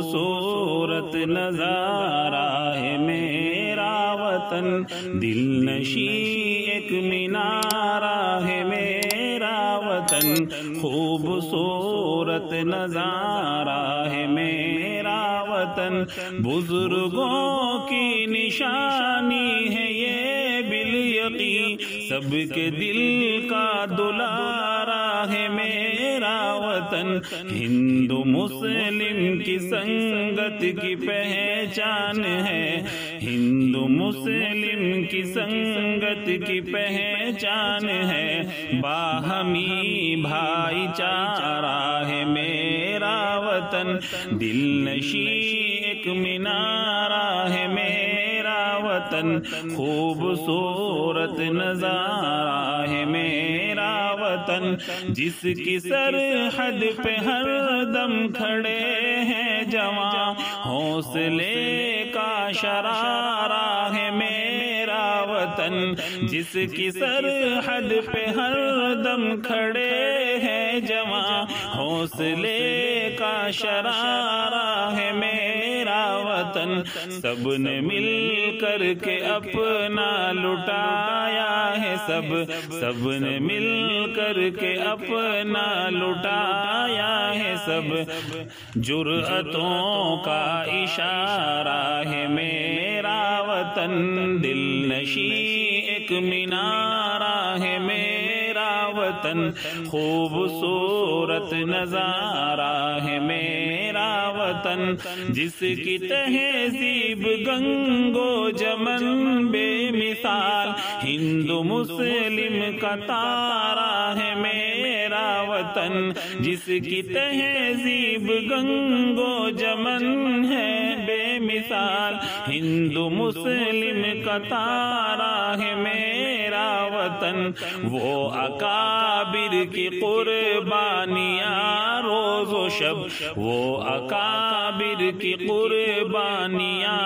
خوبصورت نظارہ ہے میرا وطن، دل نشیں ایک مینارہ ہے میرا وطن، خوبصورت نظارہ ہے میرا وطن، بزرگوں کی نشانی ہے یہ بالیقین، سب کے دل کا دلارا ہے میرا وطن، ہندو مسلم کی سنگت کی پہچان ہے، ہندو مسلم کی سنگت کی پہچان ہے، باہمی بھائی چارہ ہے میرا وطن، دل نشیں ایک مینارہ ہے میرا وطن، خوبصورت نظارہ ہے میرا وطن، جس کی سرحد پہ ہر دم کھڑے ہیں جواں، حوصلے کا شرارہ ہے میرا وطن، جس کی سرحد پہ ہر دم کھڑے ہیں جواں، حوصلے کا شرارہ ہے میرا وطن، سب نے مل کر کے اپنا لٹایا ہے، سب نے مل کر کے اپنا لٹایا ہے، سب جرأتوں کا اشارہ ہے میرا وطن، دل نشیں ایک مینارہ ہے میرا وطن، خوبصورت نظارہ ہے میرا وطن، جس کی تہذیب گنگو جمن بے مثال، ہندو مسلم کا تارا ہے میرا وطن، جس کی تہذیب گنگو جمن ہے بے مثال، ہندو مسلم کا تارا ہے میرا وطن، وہ اکابر کی قربانیاں روز و شب، وہ اکابر کی قربانیاں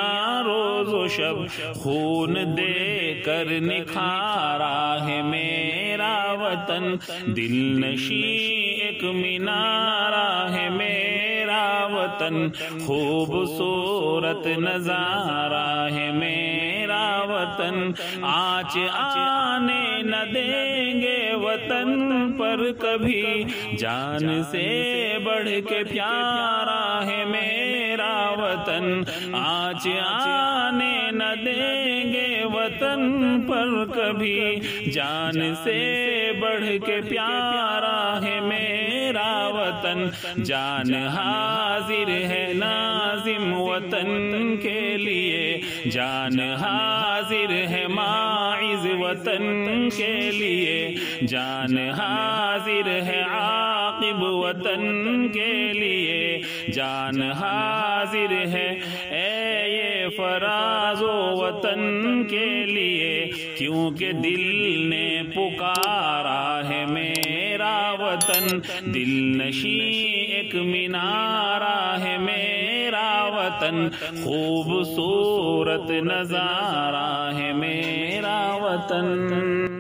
روز و شب، خون دے کر نکھارا ہے میرا وطن، دل نشیں ایک مینارہ ہے میرا وطن، خوبصورت نظارہ ہے میرا وطن، آنچ آنے نہ دیں گے وطن پر کبھی، جان سے بڑھ کے پیارا ہے میرا وطن، آنچ آنے نہ دیں گے وطن پر کبھی، جان سے بڑھ کے پیارا ہے میرا وطن، جان حاضر ہے ناظم وطن کے لیے، جان حاضر ہے ماعز وطن کے لیے، جان حاضر ہے عاقب وطن کے لیے، جان حاضر ہے اے یہ فراز و وطن کے لیے، کیونکہ دل نے پکارا ہے میرا وطن، دل نشیں ایک مینارہ ہے میرا وطن، خوبصورت نظارہ ہے میرا وطن۔